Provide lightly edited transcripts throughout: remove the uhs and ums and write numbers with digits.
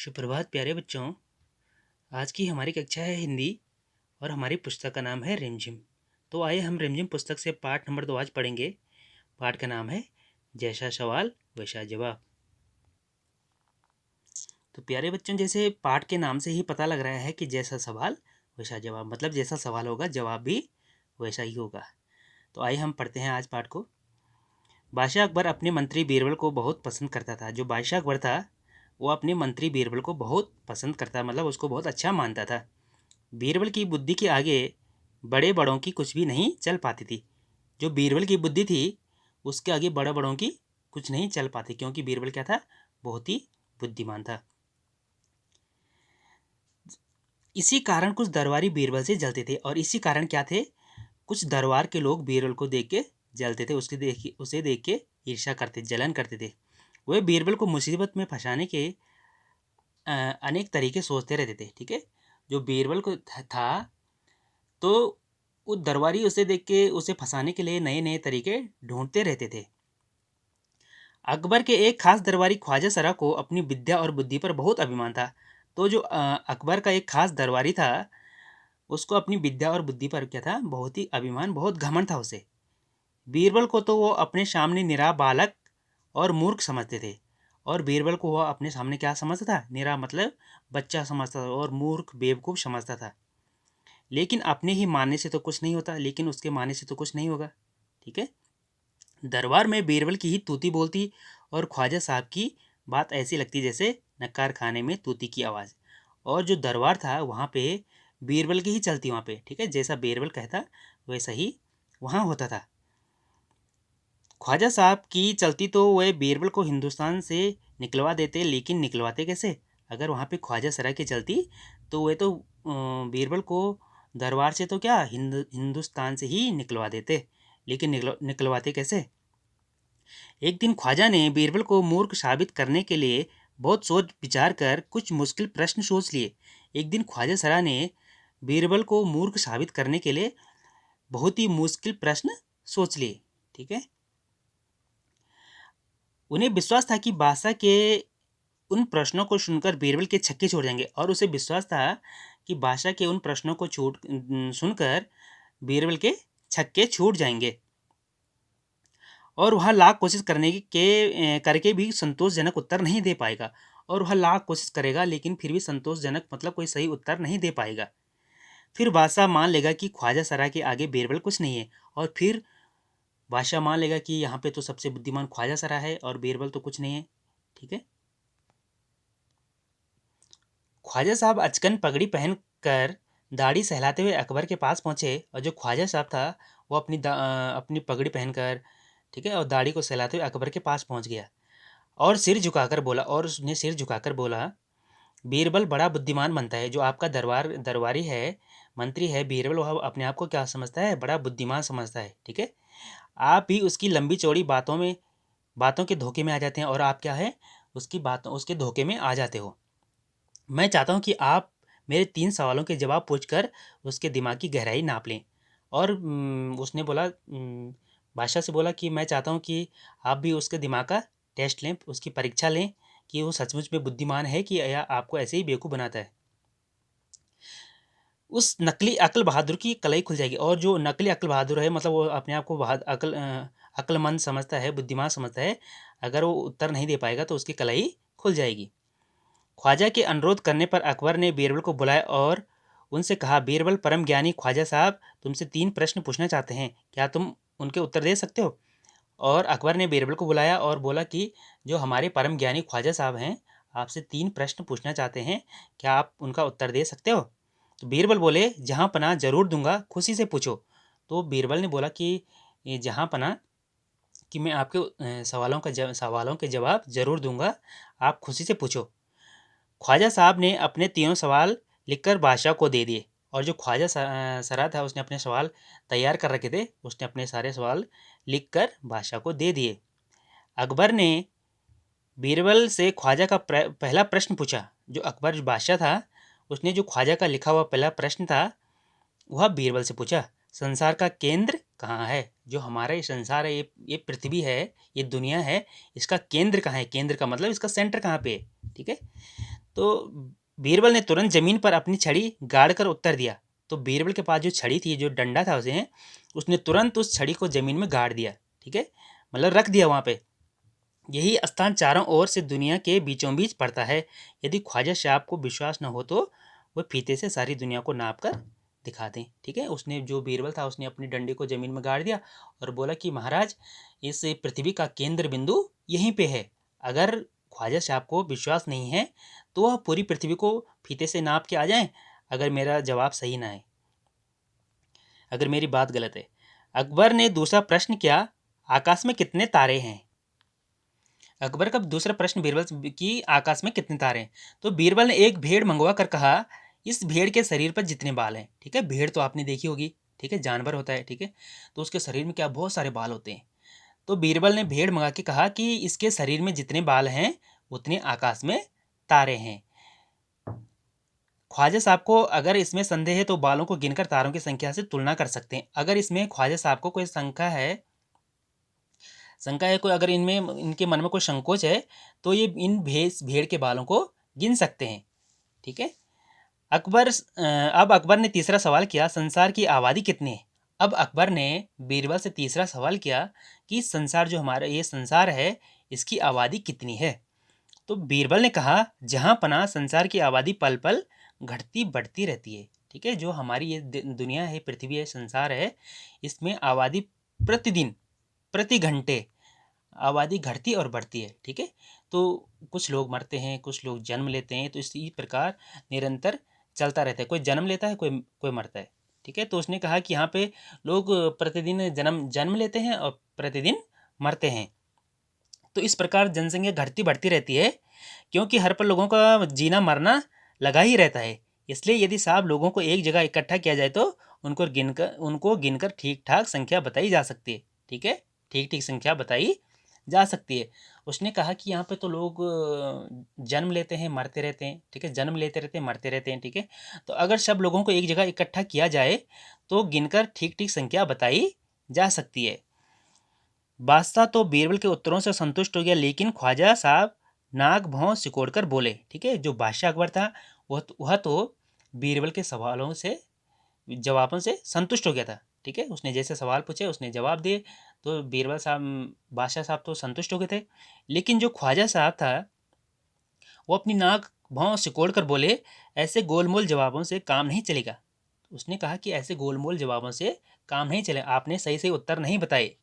सुप्रभात प्यारे बच्चों। आज की हमारी कक्षा है हिंदी और हमारी पुस्तक का नाम है रिमझिम। तो आइए हम रिमझिम पुस्तक से पाठ नंबर 2 आज पढ़ेंगे। पाठ का नाम है जैसा सवाल वैसा जवाब। तो प्यारे बच्चों, जैसे पाठ के नाम से ही पता लग रहा है कि जैसा सवाल वैसा जवाब, मतलब जैसा सवाल होगा जवाब भी वैसा ही होगा। तो आइए हम पढ़ते हैं आज पाठ को। बादशाह अकबर अपने मंत्री बीरबल को बहुत पसंद करता था। जो बादशाह अकबर था वो अपने मंत्री बीरबल को बहुत पसंद करता, मतलब उसको बहुत अच्छा मानता था। बीरबल की बुद्धि के आगे बड़े बड़ों की कुछ भी नहीं चल पाती थी। जो बीरबल की बुद्धि थी उसके आगे बड़े बड़ों की कुछ नहीं चल पाती, क्योंकि बीरबल क्या था, बहुत ही बुद्धिमान था। इसी कारण कुछ दरबारी बीरबल से जलते थे, और इसी कारण क्या थे, कुछ दरबार के लोग बीरबल को देख के जलते थे, उसे देख के ईर्ष्या करते, जलन करते थे। वे बीरबल को मुसीबत में फंसाने के अनेक तरीके सोचते रहते थे। ठीक है, जो बीरबल को था तो वो दरबारी उसे देख के उसे फंसाने के लिए नए नए तरीके ढूंढते रहते थे। अकबर के एक खास दरबारी ख्वाजा सरा को अपनी विद्या और बुद्धि पर बहुत अभिमान था। तो जो अकबर का एक खास दरबारी था उसको अपनी विद्या और बुद्धि पर क्या था, बहुत ही अभिमान, बहुत घमंड था उसे। बीरबल को तो वो अपने सामने निरा बालक और मूर्ख समझते थे। और बीरबल को वह अपने सामने क्या समझता था, निरा मतलब बच्चा समझता था, और मूर्ख बेवकूफ़ समझता था। लेकिन अपने ही मानने से तो कुछ नहीं होता, लेकिन उसके मानने से तो कुछ नहीं होगा। ठीक है, दरबार में बीरबल की ही तूती बोलती और ख्वाजा साहब की बात ऐसी लगती जैसे नक्कार खाने में तूती की आवाज़। और जो दरबार था वहाँ पे बीरबल की ही चलती वहाँ पे। ठीक है, जैसा बीरबल कहता वैसा ही वहाँ होता था। ख्वाजा साहब की चलती तो वह बीरबल को हिंदुस्तान से निकलवा देते, लेकिन निकलवाते कैसे? अगर वहाँ पे ख्वाजा सरा की चलती तो वह तो बीरबल को दरबार से तो क्या हिंदुस्तान से ही निकलवा देते, लेकिन निकलवाते कैसे? एक दिन ख्वाजा ने बीरबल को मूर्ख साबित करने के लिए बहुत सोच विचार कर कुछ मुश्किल प्रश्न सोच लिए। एक दिन ख्वाजा सरा ने बीरबल को मूर्ख साबित करने के लिए बहुत ही मुश्किल प्रश्न सोच लिए। ठीक है, उन्हें विश्वास था कि बादशाह के उन प्रश्नों को सुनकर बीरबल के छक्के छोड़ जाएंगे, और उसे विश्वास था कि बादशाह के उन प्रश्नों को सुनकर बीरबल के छक्के छूट जाएंगे, और वह लाख कोशिश करके भी संतोषजनक उत्तर नहीं दे पाएगा। और वह लाख कोशिश करेगा लेकिन फिर भी संतोषजनक मतलब कोई सही उत्तर नहीं दे पाएगा। फिर बादशाह मान लेगा कि ख्वाजा सरा के आगे बीरबल कुछ नहीं है, और फिर बादशाह मान लेगा कि यहाँ पे तो सबसे बुद्धिमान ख्वाजा सरा है और बीरबल तो कुछ नहीं है। ठीक है, ख्वाजा साहब अचकन पगड़ी पहनकर दाढ़ी सहलाते हुए अकबर के पास पहुंचे, और जो ख्वाजा साहब था वो अपनी पगड़ी पहनकर, ठीक है, और दाढ़ी को सहलाते हुए अकबर के पास पहुंच गया और सिर झुकाकर बोला, और उसने सिर झुकाकर बोला, बीरबल बड़ा बुद्धिमान बनता है। जो आपका दरबारी है, मंत्री है बीरबल, वह अपने आप को क्या समझता है, बड़ा बुद्धिमान समझता है। ठीक है, आप भी उसकी लंबी चौड़ी बातों के धोखे में आ जाते हैं, और आप क्या है, उसके धोखे में आ जाते हो। मैं चाहता हूँ कि आप मेरे 3 सवालों के जवाब पूछकर उसके दिमाग की गहराई नाप लें। और उसने बोला, बादशाह से बोला कि मैं चाहता हूँ कि आप भी उसके दिमाग का टेस्ट लें, उसकी परीक्षा लें कि वो सचमुच में बुद्धिमान है कि या आपको ऐसे ही बेवकूफ़ बनाता है। उस नकली अक्ल बहादुर की कलई खुल जाएगी। और जो नकली अक्ल बहादुर है, मतलब वो अपने आप को अक्लमंद समझता है, बुद्धिमान समझता है, अगर वो उत्तर नहीं दे पाएगा तो उसकी कलई खुल जाएगी। ख्वाजा के अनुरोध करने पर अकबर ने बीरबल को बुलाया और उनसे कहा, बीरबल परम ज्ञानी ख्वाजा साहब तुमसे 3 प्रश्न पूछना चाहते हैं, क्या तुम उनके उत्तर दे सकते हो? और अकबर ने बीरबल को बुलाया और बोला कि जो हमारे परम ज्ञानी ख्वाजा साहब हैं आपसे 3 प्रश्न पूछना चाहते हैं, क्या आप उनका उत्तर दे सकते हो? तो बीरबल बोले, जहाँ पनाह जरूर दूंगा, खुशी से पूछो। तो बीरबल ने बोला कि ये जहाँ पनाह, कि मैं आपके सवालों के जवाब जरूर दूंगा, आप खुशी से पूछो। ख्वाजा साहब ने अपने तीनों सवाल लिखकर बादशाह को दे दिए, और जो सरा था उसने अपने सवाल तैयार कर रखे थे, उसने अपने सारे सवाल लिखकर बादशाह को दे दिए। अकबर ने बीरबल से ख्वाजा का पहला प्रश्न पूछा। जो अकबर जो बादशाह था उसने जो ख्वाजा का लिखा हुआ पहला प्रश्न था वह बीरबल से पूछा, संसार का केंद्र कहाँ है? जो हमारा ये संसार है, ये पृथ्वी है, ये दुनिया है, इसका केंद्र कहाँ है? केंद्र का मतलब इसका सेंटर कहाँ पे है? ठीक है, तो बीरबल ने तुरंत जमीन पर अपनी छड़ी गाड़ कर उत्तर दिया। तो बीरबल के पास जो छड़ी थी, जो डंडा था उसे, उसने तुरंत उस छड़ी को जमीन में गाड़ दिया। ठीक है, मतलब रख दिया वहाँ पे। यही स्थान चारों ओर से दुनिया के बीचों बीच पड़ता है। यदि ख्वाजा साहब को विश्वास न हो तो वह फीते से सारी दुनिया को नाप कर दिखा दें। ठीक है, उसने, जो बीरबल था, उसने अपनी डंडे को जमीन में गाड़ दिया और बोला कि महाराज, इस पृथ्वी का केंद्र बिंदु यहीं पे है। अगर ख्वाजा साहब को विश्वास नहीं है तो वह पूरी पृथ्वी को फीते से नाप के आ जाएं, अगर मेरा जवाब सही ना है, अगर मेरी बात गलत है। अकबर ने दूसरा प्रश्न किया, आकाश में कितने तारे हैं? अकबर का दूसरा प्रश्न बीरबल से कि आकाश में कितने तारे हैं। तो बीरबल ने एक भेड़ मंगवा कर कहा, इस भेड़ के शरीर पर जितने बाल हैं। ठीक है, भेड़ तो आपने देखी होगी, ठीक है, जानवर होता है। ठीक है, तो उसके शरीर में क्या बहुत सारे बाल होते हैं। तो बीरबल ने भेड़ मंगा के कहा कि इसके शरीर में जितने बाल हैं उतने आकाश में तारे हैं। ख्वाजा साहब को अगर इसमें संदेह है तो बालों को गिनकर तारों की संख्या से तुलना कर सकते हैं। अगर इसमें ख्वाजा साहब को कोई शंका है कोई, अगर इनमें इनके मन में कोई संकोच है तो ये इन भेड़ के बालों को गिन सकते हैं। ठीक है, अब अकबर ने तीसरा सवाल किया, संसार की आबादी कितनी है? अब अकबर ने बीरबल से तीसरा सवाल किया कि संसार, जो हमारा ये संसार है, इसकी आबादी कितनी है? तो बीरबल ने कहा, जहां पना संसार की आबादी पल पल घटती बढ़ती रहती है। ठीक है, जो हमारी ये दुनिया है, पृथ्वी है, संसार है, इसमें आबादी प्रतिदिन, प्रति घंटे आबादी घटती और बढ़ती है। ठीक है, तो कुछ लोग मरते हैं, कुछ लोग जन्म लेते हैं, तो इसी प्रकार निरंतर चलता रहता है। कोई जन्म लेता है, कोई कोई मरता है। ठीक है, तो उसने कहा कि यहाँ पे लोग प्रतिदिन जन्म जन्म लेते हैं और प्रतिदिन मरते हैं। तो इस प्रकार जनसंख्या घटती बढ़ती रहती है, क्योंकि हर पल लोगों का जीना मरना लगा ही रहता है। इसलिए यदि साहब लोगों को एक जगह इकट्ठा किया जाए तो उनको गिनकर ठीक ठाक संख्या बताई जा सकती है। ठीक है, ठीक ठीक संख्या बताई जा सकती है। उसने कहा कि यहाँ पे तो लोग जन्म लेते हैं, मरते रहते हैं। ठीक है, जन्म लेते रहते हैं, मरते रहते हैं। ठीक है, तो अगर सब लोगों को एक जगह इकट्ठा किया जाए तो गिनकर ठीक ठीक संख्या बताई जा सकती है। बादशाह तो बीरबल के उत्तरों से संतुष्ट हो गया, लेकिन ख्वाजा साहब नाक भौं सिकोड़कर बोले। ठीक है, जो बादशाह अकबर था वह तो बीरबल के सवालों से, जवाबों से संतुष्ट हो गया था। ठीक है, उसने जैसे सवाल पूछे उसने जवाब दिए, तो बीरबल साहब, बादशाह साहब तो संतुष्ट हो गए थे। लेकिन जो ख्वाजा साहब था वो अपनी नाक भौं सिकोड़ कर बोले, ऐसे गोलमोल जवाबों से काम नहीं चलेगा। उसने कहा कि ऐसे गोलमोल जवाबों से काम नहीं चले, आपने सही सही उत्तर नहीं बताए।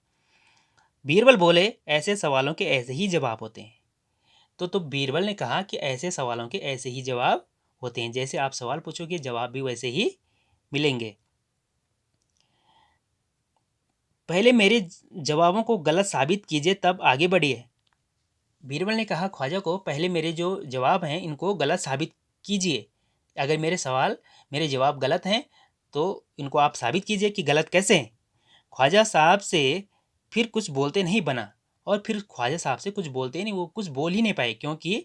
बीरबल बोले, ऐसे सवालों के ऐसे ही जवाब होते हैं। तो बीरबल ने कहा कि ऐसे सवालों के ऐसे ही जवाब होते हैं, जैसे आप सवाल पूछोगे जवाब भी वैसे ही मिलेंगे। पहले मेरे जवाबों को गलत साबित कीजिए तब आगे बढ़िए। बीरबल ने कहा ख्वाजा को, पहले मेरे जो जवाब हैं इनको गलत साबित कीजिए। अगर मेरे जवाब गलत हैं तो इनको आप साबित कीजिए कि गलत कैसे हैं। ख्वाजा साहब से फिर कुछ बोलते नहीं बना, और फिर ख्वाजा साहब से कुछ बोलते ही नहीं, वो कुछ बोल ही नहीं पाए, क्योंकि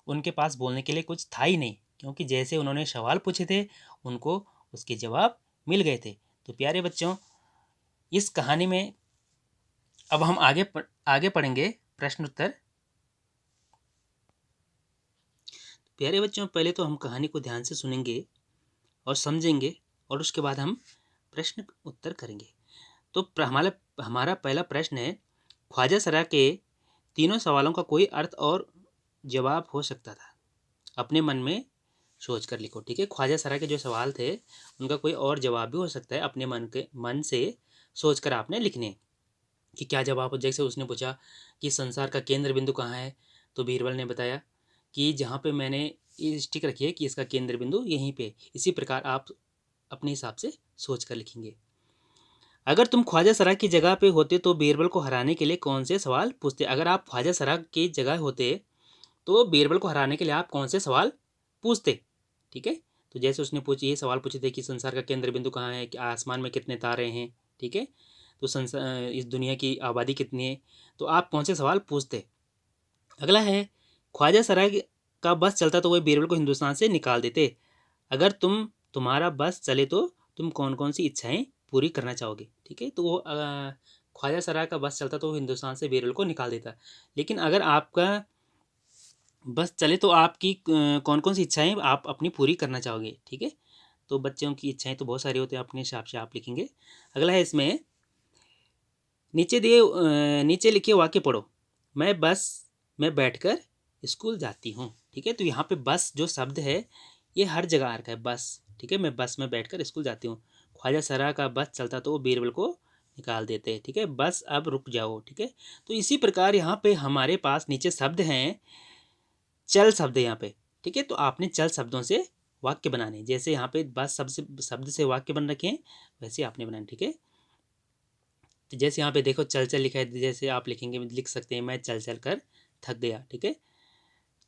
उनके पास बोलने के लिए कुछ था ही नहीं, क्योंकि जैसे उन्होंने सवाल पूछे थे उनको उसके जवाब मिल गए थे। तो प्यारे बच्चों, इस कहानी में अब हम आगे पढ़ेंगे प्रश्न उत्तर। प्यारे बच्चों, पहले तो हम कहानी को ध्यान से सुनेंगे और समझेंगे, और उसके बाद हम प्रश्न उत्तर करेंगे। तो हमारा हमारा पहला प्रश्न है, ख्वाजा सरा के तीनों सवालों का कोई अर्थ और जवाब हो सकता था? अपने मन में सोच कर लिखो। ठीक है, ख्वाजा सरा के जो सवाल थे उनका कोई और जवाब भी हो सकता है, अपने मन से सोच कर आपने लिखने कि क्या जवाब हो। जैसे उसने पूछा कि संसार का केंद्र बिंदु कहाँ है, तो बीरबल ने बताया कि जहाँ पे मैंने ये स्टिक रखी है कि इसका केंद्र बिंदु यहीं पे। इसी प्रकार आप अपने हिसाब से सोच कर लिखेंगे। अगर तुम ख्वाजा सरा की जगह पे होते तो बीरबल को हराने के लिए कौन से सवाल पूछते? अगर आप ख्वाजा सरा की जगह होते तो बीरबल को हराने के लिए आप कौन से सवाल पूछते? ठीक है, तो जैसे उसने ये सवाल पूछे थे कि संसार का केंद्र बिंदु कहाँ है, कि आसमान में कितने तारे हैं। ठीक है, तो इस दुनिया की आबादी कितनी है, तो आप कौन से सवाल पूछते? अगला है, ख्वाजा सराय का बस चलता तो वह बीरबल को हिंदुस्तान से निकाल देते। अगर तुम्हारा बस चले तो तुम कौन कौन सी इच्छाएं पूरी करना चाहोगे? ठीक है, तो वो ख्वाजा सराय का बस चलता तो वो हिंदुस्तान से बीरबल को निकाल देता। लेकिन अगर आपका बस चले तो आपकी कौन कौन सी इच्छाएं आप अपनी पूरी करना चाहोगे, ठीक है। तो बच्चों की इच्छाएं तो बहुत सारी होती हैं, अपने हिसाब से आप लिखेंगे। अगला है इसमें, नीचे लिखे वाक्य पढ़ो। मैं बस में बैठकर स्कूल जाती हूँ, ठीक है। तो यहाँ पे बस जो शब्द है ये हर जगह आ रखा है, बस, ठीक है। मैं बस में बैठकर स्कूल जाती हूँ। ख्वाजा सरा का बस चलता तो वो बीरबल को निकाल देते हैं, ठीक है। बस अब रुक जाओ, ठीक है। तो इसी प्रकार यहाँ पे हमारे पास नीचे शब्द हैं, चल शब्द है यहाँ पे, ठीक है। तो आपने चल शब्दों से वाक्य बनाने, जैसे यहाँ पे बस शब्द से वाक्य बन रखे हैं वैसे आपने बनाने, ठीक है। तो जैसे यहाँ पे देखो चल चल लिखा है, जैसे आप लिखेंगे, लिख सकते हैं मैं चल चल कर थक गया, ठीक है।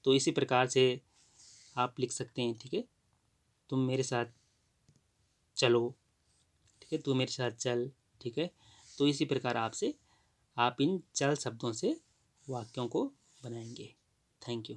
तो इसी प्रकार से आप लिख सकते हैं, ठीक है। तुम मेरे साथ चलो, ठीक है, तू मेरे साथ चल, ठीक है। तो इसी प्रकार आप इन चल शब्दों से वाक्यों को बनाएंगे। Thank you.